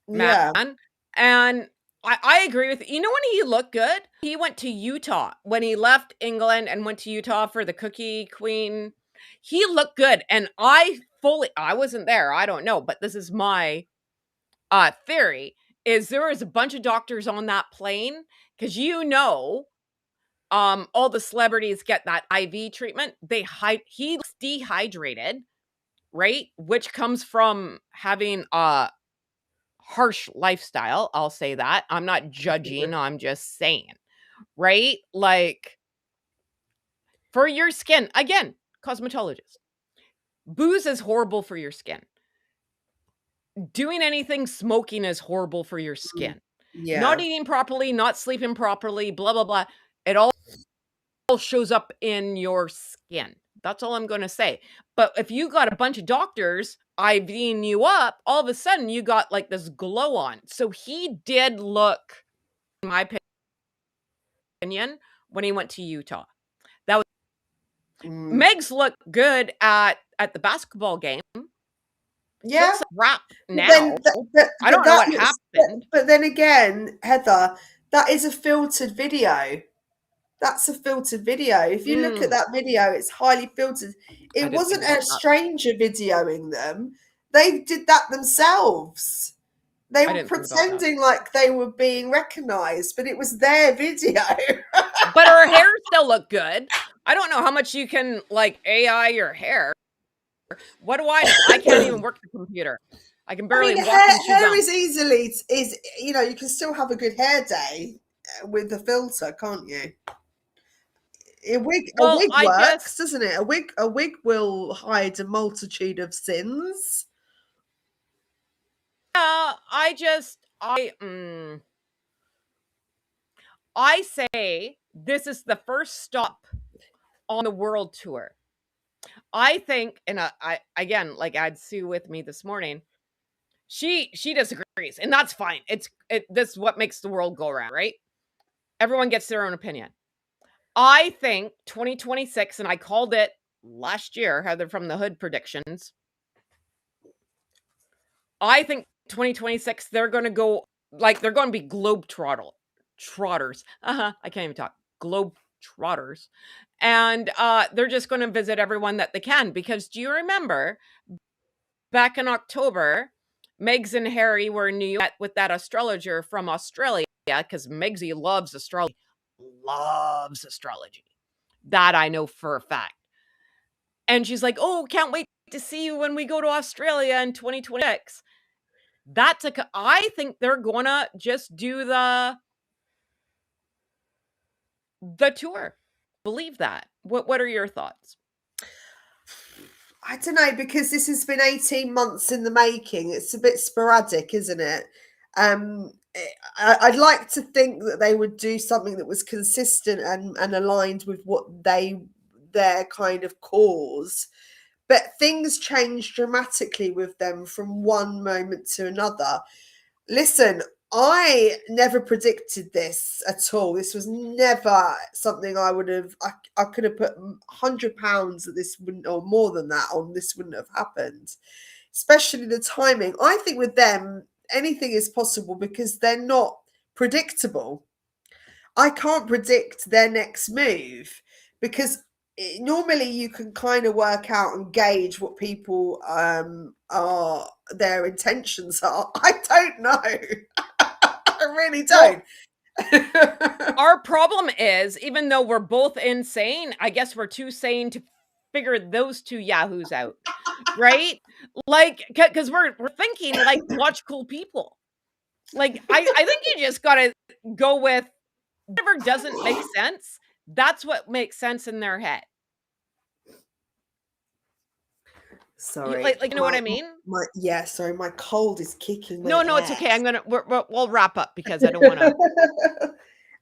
man. Yeah. And I agree with you. You know when he looked good? He went to Utah when he left England and went to Utah for the Cookie Queen. He looked good, and I wasn't there. I don't know, but this is my theory. Is there was a bunch of doctors on that plane because all the celebrities get that IV treatment. He looks dehydrated, right? Which comes from having a harsh lifestyle. I'll say that. I'm not judging, I'm just saying, right? Like for your skin, again, cosmetologist. Booze is horrible for your skin. Doing anything smoking is horrible for your skin. Not Yeah. eating properly, not sleeping properly, blah blah blah. It all shows up in your skin. That's all I'm going to say. But if you got a bunch of doctors IVing you up, all of a sudden you got like this glow on. So he did look, in my opinion, when he went to Utah. That was Megs looked good at the basketball game. She Yeah. looks like crap But now. I don't know what happened. But then again, Heather, that is a filtered video. That's a filtered video. If you look at that video, it's highly filtered. I It didn't think wasn't about a that. stranger videoing them. They did that themselves. They I were didn't think about that. pretending like they were being recognized, but it was their video. But her hair still looked good. I don't know how much you can like AI your hair. What do I know? I can't even work the computer. I can barely walk and chew hair gum. is easily you can still have a good hair day with the filter, can't you? Well, A wig I works, just doesn't it? A wig will hide a multitude of sins. I just I say this is the first stop on the world tour. I think, and I again, like I had Sue with me this morning. She disagrees, and that's fine. This is what makes the world go around, right? Everyone gets their own opinion. I think 2026, and I called it last year, Heather from the Hood predictions. I think 2026 they're going to go like they're going to be globe trotters. I can't even talk. Globe trotters. And they're just going to visit everyone that they can because do you remember back in October, Megs and Harry were in New York with that astrologer from Australia because Megsy loves astrology. Loves astrology. That I know for a fact. And she's like, "Oh, can't wait to see you when we go to Australia in 2026." I think they're gonna just do the tour. Believe that. What are your thoughts? I don't know, because this has been 18 months in the making. It's a bit sporadic, isn't it? I'd like to think that they would do something that was consistent and aligned with what their kind of cause. But things change dramatically with them from one moment to another. Listen, I never predicted this at all. This was never something I would have. I could have put £100 that this wouldn't, or more than that, on this wouldn't have happened. Especially the timing. I think with them, anything is possible because they're not predictable. I can't predict their next move because normally you can kind of work out and gauge what people are their intentions are. I don't know. I really don't. Our problem is, even though we're both insane, I guess we're too sane to figure those two yahoos out, right? Like, because we're thinking like watch cool people. Like, I think you just gotta go with whatever doesn't make sense. That's what makes sense in their head. Sorry, like you know what I mean? Sorry, my cold is kicking my No, it's ass. okay. We'll wrap up because I don't want to.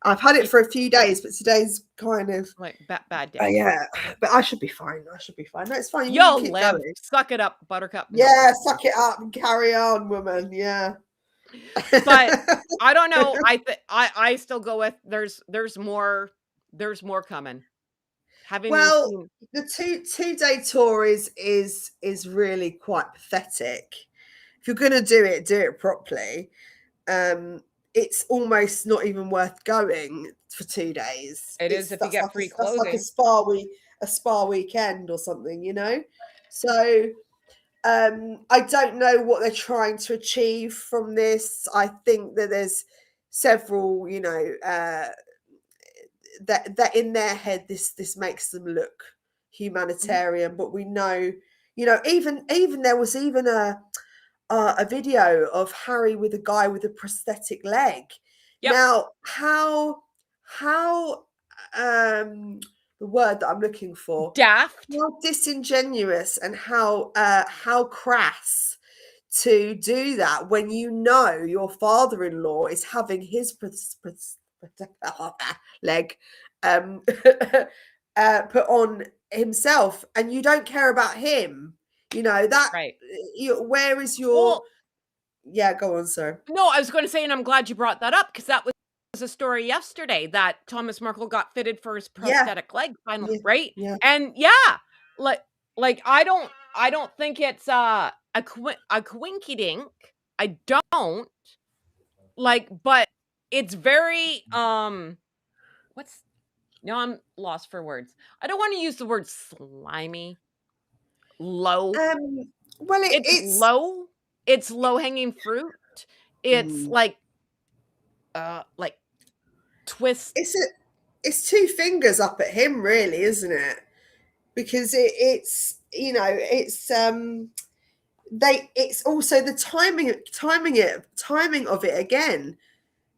I've had it for a few days, but today's kind of like bad day. Yeah, but I should be fine. No, it's fine. You'll keep live. Going. Suck it up, Buttercup. Yeah, suck it up and carry on, woman. Yeah. But I don't know. I still go with there's more coming. Well, the two-day tour is really quite pathetic. If you're gonna do it properly. It's almost not even worth going for 2 days. It is if you get free that's like clothing. a spa weekend or something, you know? So I don't know what they're trying to achieve from this. I think that there's several, that in their head this makes them look humanitarian, but we know, even there was even a video of Harry with a guy with a prosthetic leg. Yep. Now, how the word that I'm looking for, daft, how disingenuous and how crass to do that when you know your father-in-law is having his leg put on himself, and you don't care about him. That right? Where is your? Yeah, go on, sir. No, I was going to say, and I'm glad you brought that up because that was a story yesterday that Thomas Markle got fitted for his prosthetic leg finally, right? Yeah. And like I don't think it's a quinky dink. I don't but it's very no, I'm lost for words. I don't want to use the word slimy. Low. Well, it's low. It's low hanging fruit. It's like twist. It's two fingers up at him, really, isn't it? Because it's also the timing of it again.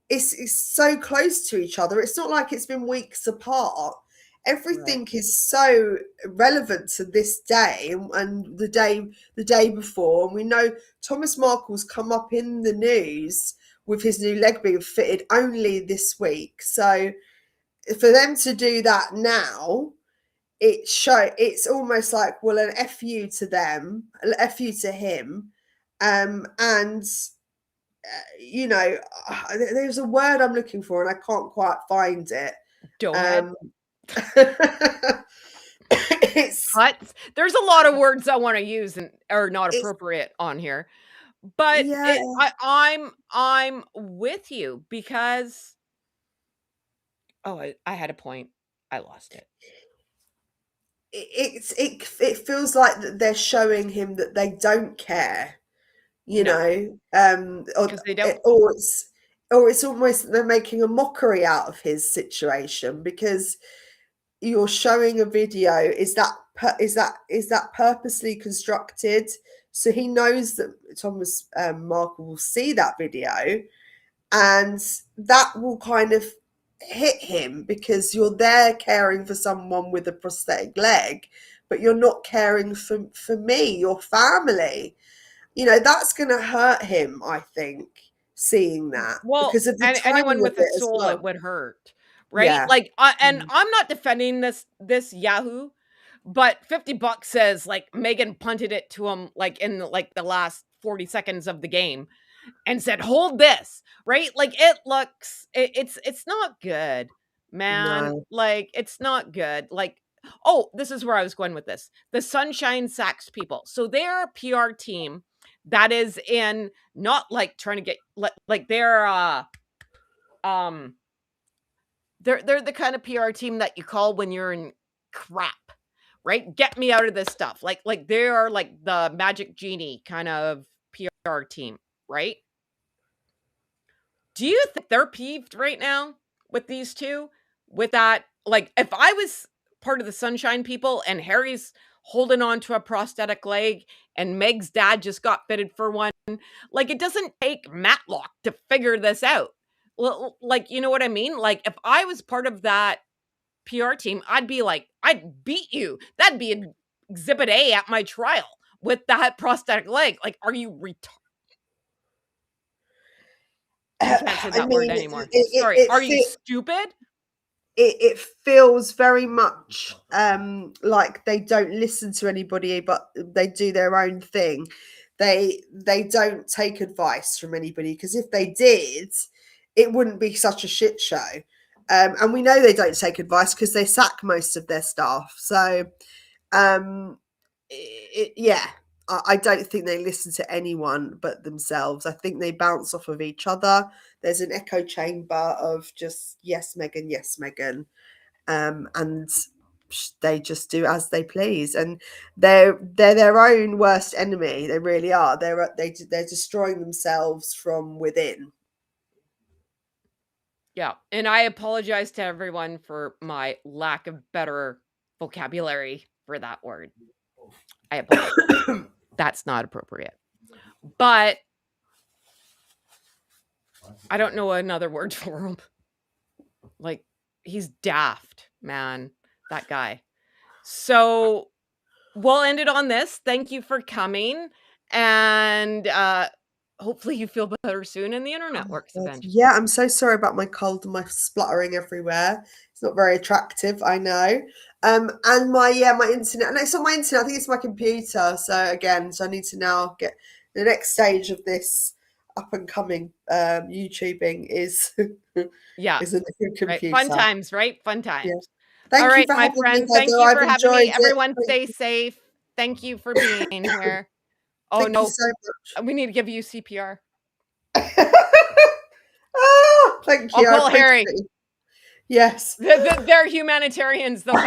It's so close to each other. It's not like it's been weeks apart. Everything is so relevant to this day and the day before. And we know Thomas Markle's come up in the news with his new leg being fitted only this week. So for them to do that now, it's almost like, well, an FU to them, an FU to him. And there's a word I'm looking for and I can't quite find it. Don't It's Tuts. There's a lot of words I wanna use and are not it's appropriate on here, but yeah, I'm with you because oh, I had a point. I lost it. it feels like that they're showing him that they don't care, you No, know, because they don't. or it's almost they're making a mockery out of his situation because you're showing a video. Is that purposely constructed? So he knows that Thomas Markle will see that video, and that will kind of hit him because you're there caring for someone with a prosthetic leg, but you're not caring for me, your family. That's going to hurt him, I think, seeing that Well, because of the and timing anyone of with a it as soul, it well. would hurt, right? Yeah. Like, and Mm. I'm not defending this Yahoo, but $50 says like Megan punted it to him like in the last 40 seconds of the game and said, "Hold this," right? Like it's not good, man. No. Like it's not good. Like, oh, this is where I was going with this. The Sunshine Sax people. So they're a PR team that is in not like trying to get like um they're the kind of PR team that you call when you're in crap, right? Get me out of this stuff. Like they are like the magic genie kind of PR team, right? Do you think they're peeved right now with these two? With that, like if I was part of the Sunshine people and Harry's holding on to a prosthetic leg and Meg's dad just got fitted for one, like it doesn't take Matlock to figure this out. Like, you know what I mean? Like if I was part of that PR team, I'd be like, I'd beat you. That'd be exhibit A at my trial with that prosthetic leg. Like, are you retarded? I can't say I that word mean, anymore. it, Sorry. it, Are you it, stupid? it feels very much like they don't listen to anybody, but they do their own thing. They don't take advice from anybody because if they did, it wouldn't be such a shit show. And we know they don't take advice because they sack most of their staff. So um, yeah, I don't think they listen to anyone but themselves. I think they bounce off of each other. There's an echo chamber of just yes, Meghan, yes, Meghan, and they just do as they please, and they're their own worst enemy. They really are. They're destroying themselves from within. Yeah. And I apologize to everyone for my lack of better vocabulary for that word. I apologize. That's not appropriate. But I don't know another word for him. Like, he's daft, man. That guy. So we'll end it on this. Thank you for coming. And hopefully you feel better soon and the internet Oh, works God. eventually. Yeah, I'm so sorry about my cold and my spluttering everywhere. It's not very attractive, I know. And my internet. No, it's not my internet. I think it's my computer. So I need to now get the next stage of this up and coming YouTubing is Yeah. is a new Right. Fun computer. times, right? Fun Yeah. times. All Thank you right, for my having me, friend. Thank Heather. you I've for having me. enjoyed it. Everyone Thank stay you. safe. Thank you for being here. Oh Thank you no, so much. we need to give you CPR. Ah, thank I'll you. I call appreciate Harry. it. Yes. They're humanitarians. They'll come